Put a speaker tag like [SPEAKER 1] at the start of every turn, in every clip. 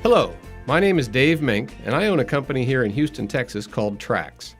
[SPEAKER 1] Hello, my name is Dave Mink, and I own a company here in Houston, Texas called Trax.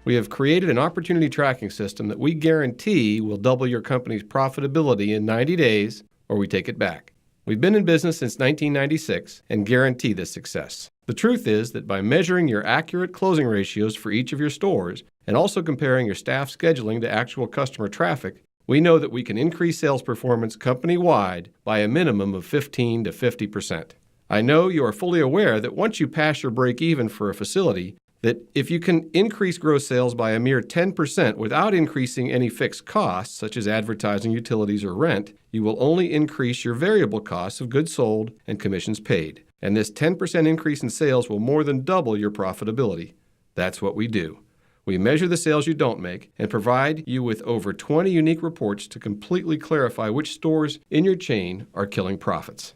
[SPEAKER 1] We have created an opportunity tracking system that we guarantee will double your company's profitability in 90 days, or we take it back. We've been in business since 1996 and guarantee this success. The truth is that by measuring your accurate closing ratios for each of your stores and also comparing your staff scheduling to actual customer traffic, we know that we can increase sales performance company-wide by a minimum of 15 to 50%. I know you are fully aware that once you pass your break-even for a facility, that if you can increase gross sales by a mere 10% without increasing any fixed costs, such as advertising, utilities, or rent, you will only increase your variable costs of goods sold and commissions paid. And this 10% increase in sales will more than double your profitability. That's what we do. We measure the sales you don't make and provide you with over 20 unique reports to completely clarify which stores in your chain are killing profits.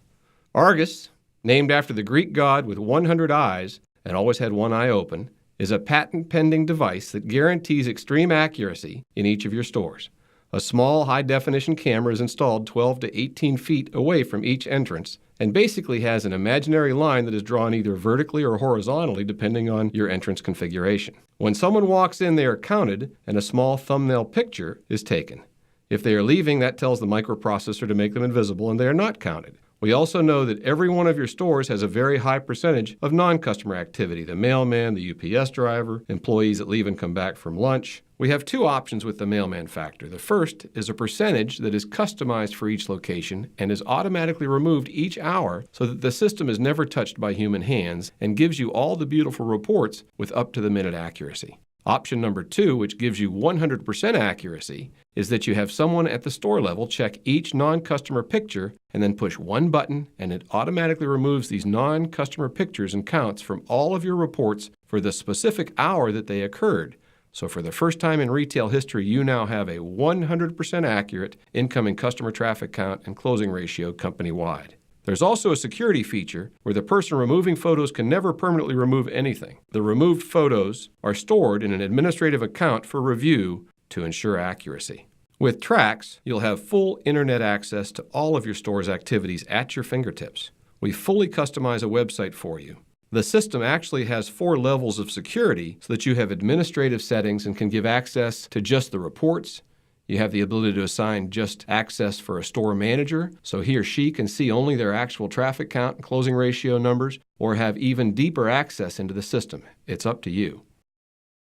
[SPEAKER 1] Argus, named after the Greek god with 100 eyes and always had one eye open, is a patent-pending device that guarantees extreme accuracy in each of your stores. A small, high-definition camera is installed 12 to 18 feet away from each entrance and basically has an imaginary line that is drawn either vertically or horizontally depending on your entrance configuration. When someone walks in, they are counted and a small thumbnail picture is taken. If they are leaving, that tells the microprocessor to make them invisible and they are not counted. We also know that every one of your stores has a very high percentage of non-customer activity, the mailman, the UPS driver, employees that leave and come back from lunch. We have two options with the mailman factor. The first is a percentage that is customized for each location and is automatically removed each hour so that the system is never touched by human hands and gives you all the beautiful reports with up-to-the-minute accuracy. Option number two, which gives you 100% accuracy, is that you have someone at the store level check each non-customer picture and then push one button and it automatically removes these non-customer pictures and counts from all of your reports for the specific hour that they occurred. So for the first time in retail history, you now have a 100% accurate incoming customer traffic count and closing ratio company-wide. There's also a security feature where the person removing photos can never permanently remove anything. The removed photos are stored in an administrative account for review to ensure accuracy. With Trax, you'll have full internet access to all of your store's activities at your fingertips. We fully customize a website for you. The system actually has 4 levels of security so that you have administrative settings and can give access to just the reports. You have the ability to assign just access for a store manager, so he or she can see only their actual traffic count and closing ratio numbers, or have even deeper access into the system. It's up to you.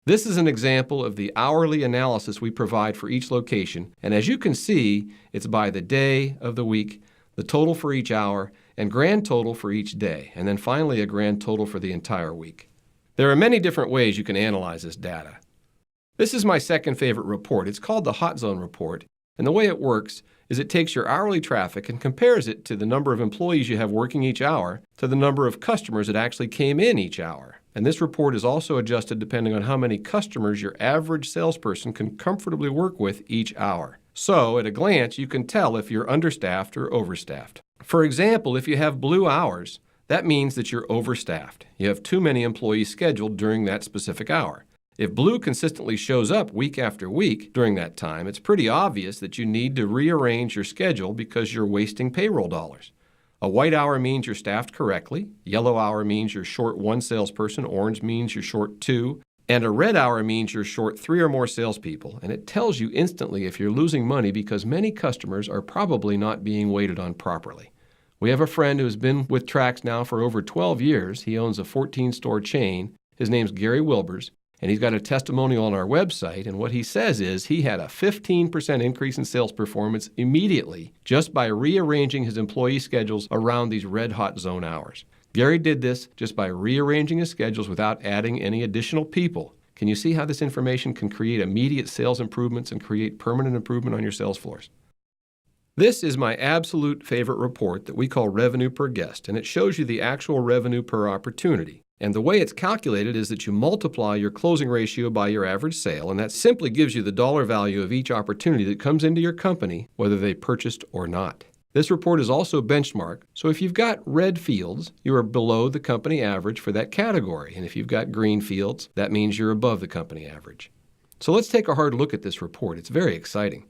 [SPEAKER 1] This is an example of the hourly analysis we provide for each location, and as you can see, it's by the day of the week, the total for each hour, and grand total for each day, and then finally a grand total for the entire week. There are many different ways you can analyze this data. This is my second favorite report. It's called the Hot Zone Report, and the way it works is it takes your hourly traffic and compares it to the number of employees you have working each hour to the number of customers that actually came in each hour. And this report is also adjusted depending on how many customers your average salesperson can comfortably work with each hour. So, at a glance, you can tell if you're understaffed or overstaffed. For example, if you have blue hours, that means that you're overstaffed. You have too many employees scheduled during that specific hour. If blue consistently shows up week after week during that time, it's pretty obvious that you need to rearrange your schedule because you're wasting payroll dollars. A white hour means you're staffed correctly, yellow hour means you're short 1 salesperson, orange means you're short 2, and a red hour means you're short 3 or more salespeople, and it tells you instantly if you're losing money because many customers are probably not being waited on properly. We have a friend who's been with Trax now for over 12 years. He owns a 14-store chain. His name's Gary Wilbers. And he's got a testimonial on our website, and what he says is he had a 15% increase in sales performance immediately just by rearranging his employee schedules around these red-hot zone hours. Gary did this just by rearranging his schedules without adding any additional people. Can you see how this information can create immediate sales improvements and create permanent improvement on your sales floors? This is my absolute favorite report that we call Revenue Per Guest, and it shows you the actual revenue per opportunity. And the way it's calculated is that you multiply your closing ratio by your average sale, and that simply gives you the dollar value of each opportunity that comes into your company, whether they purchased or not. This report is also benchmarked, so if you've got red fields, you are below the company average for that category, and if you've got green fields, that means you're above the company average. So let's take a hard look at this report. It's very exciting.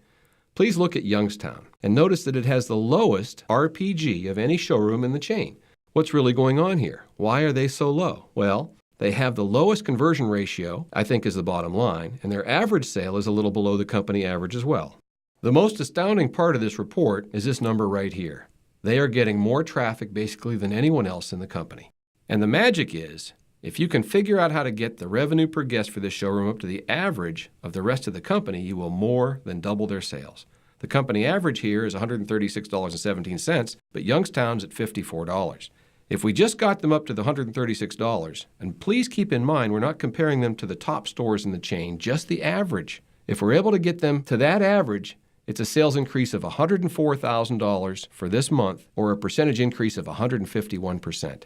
[SPEAKER 1] Please look at Youngstown and notice that it has the lowest RPG of any showroom in the chain. What's really going on here? Why are they so low? Well, they have the lowest conversion ratio, I think is the bottom line, and their average sale is a little below the company average as well. The most astounding part of this report is this number right here. They are getting more traffic basically than anyone else in the company. And the magic is, if you can figure out how to get the revenue per guest for this showroom up to the average of the rest of the company, you will more than double their sales. The company average here is $136.17, but Youngstown's at $54. If we just got them up to the $136, and please keep in mind we're not comparing them to the top stores in the chain, just the average. If we're able to get them to that average, it's a sales increase of $104,000 for this month, or a percentage increase of 151%.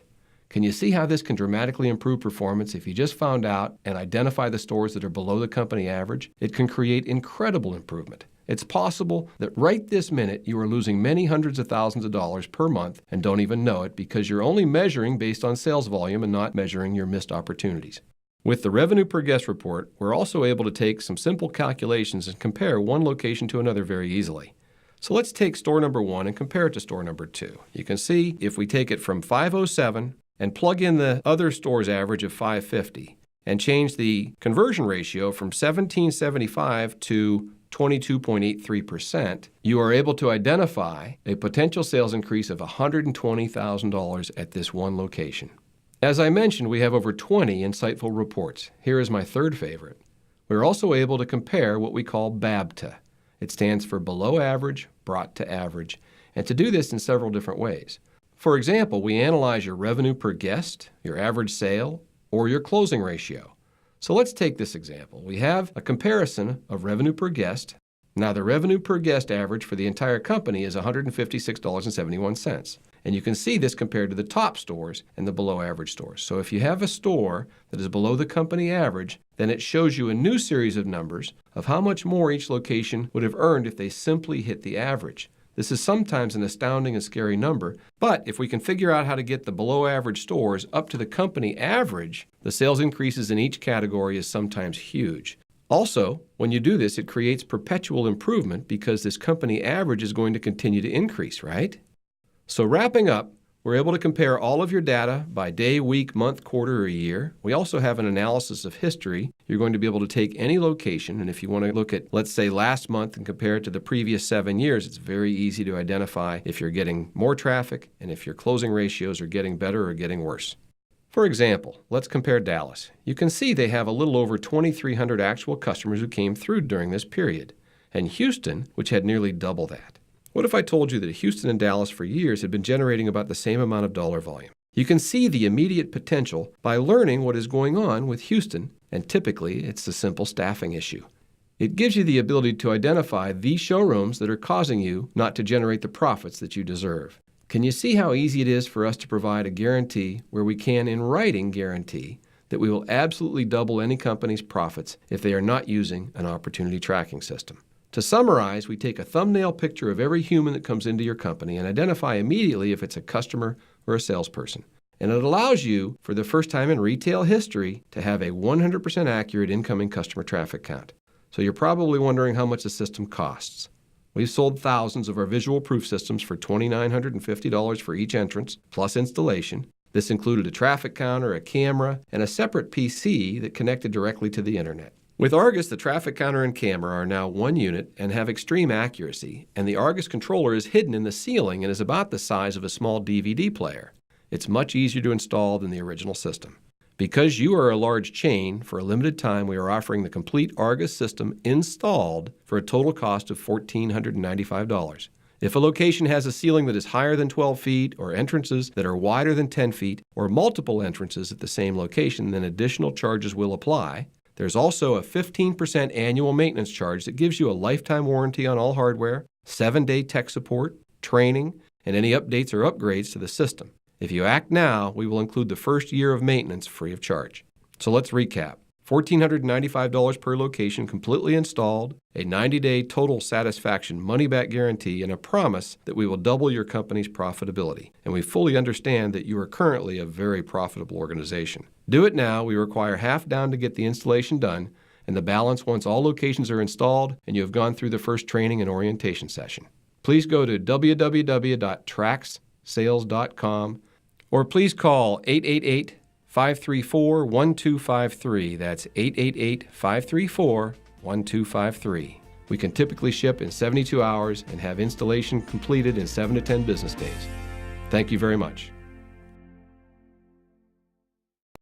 [SPEAKER 1] Can you see how this can dramatically improve performance if you just found out and identify the stores that are below the company average? It can create incredible improvement. It's possible that right this minute you are losing many hundreds of thousands of dollars per month and don't even know it because you're only measuring based on sales volume and not measuring your missed opportunities. With the revenue per guest report, we're also able to take some simple calculations and compare one location to another very easily. So let's take store number 1 and compare it to store number 2. You can see if we take it from 507 and plug in the other store's average of 550 and change the conversion ratio from 1775 to 22.83%, you are able to identify a potential sales increase of $120,000 at this one location. As I mentioned, we have over 20 insightful reports. Here is my third favorite. We're also able to compare what we call BABTA. It stands for below average, brought to average, and to do this in several different ways. For example, we analyze your revenue per guest, your average sale, or your closing ratio. So let's take this example. We have a comparison of revenue per guest. Now the revenue per guest average for the entire company is $156.71. And you can see this compared to the top stores and the below average stores. So if you have a store that is below the company average, then it shows you a new series of numbers of how much more each location would have earned if they simply hit the average. This is sometimes an astounding and scary number, but if we can figure out how to get the below average stores up to the company average, the sales increases in each category is sometimes huge. Also, when you do this, it creates perpetual improvement because this company average is going to continue to increase, right? So wrapping up, we're able to compare all of your data by day, week, month, quarter, or year. We also have an analysis of history. You're going to be able to take any location, and if you want to look at, let's say, last month and compare it to the previous 7 years, it's very easy to identify if you're getting more traffic and if your closing ratios are getting better or getting worse. For example, let's compare Dallas. You can see they have a little over 2,300 actual customers who came through during this period, and Houston, which had nearly double that. What if I told you that Houston and Dallas for years had been generating about the same amount of dollar volume? You can see the immediate potential by learning what is going on with Houston, and typically it's a simple staffing issue. It gives you the ability to identify the showrooms that are causing you not to generate the profits that you deserve. Can you see how easy it is for us to provide a guarantee where we can, in writing, guarantee that we will absolutely double any company's profits if they are not using an opportunity tracking system? To summarize, we take a thumbnail picture of every human that comes into your company and identify immediately if it's a customer or a salesperson. And it allows you, for the first time in retail history, to have a 100% accurate incoming customer traffic count. So you're probably wondering how much the system costs. We've sold thousands of our visual proof systems for $2,950 for each entrance, plus installation. This included a traffic counter, a camera, and a separate PC that connected directly to the internet. With Argus, the traffic counter and camera are now one unit and have extreme accuracy, and the Argus controller is hidden in the ceiling and is about the size of a small DVD player. It's much easier to install than the original system. Because you are a large chain, for a limited time we are offering the complete Argus system installed for a total cost of $1,495. If a location has a ceiling that is higher than 12 feet, or entrances that are wider than 10 feet, or multiple entrances at the same location, then additional charges will apply. There's also a 15% annual maintenance charge that gives you a lifetime warranty on all hardware, 7-day tech support, training, and any updates or upgrades to the system. If you act now, we will include the first year of maintenance free of charge. So let's recap. $1,495 per location completely installed, a 90-day total satisfaction money-back guarantee, and a promise that we will double your company's profitability. And we fully understand that you are currently a very profitable organization. Do it now. We require half down to get the installation done, and the balance once all locations are installed and you have gone through the first training and orientation session. Please go to www.traxsales.com Or please call 888-534-1253. That's 888-534-1253. We can typically ship in 72 hours and have installation completed in 7 to 10 business days. Thank you very much.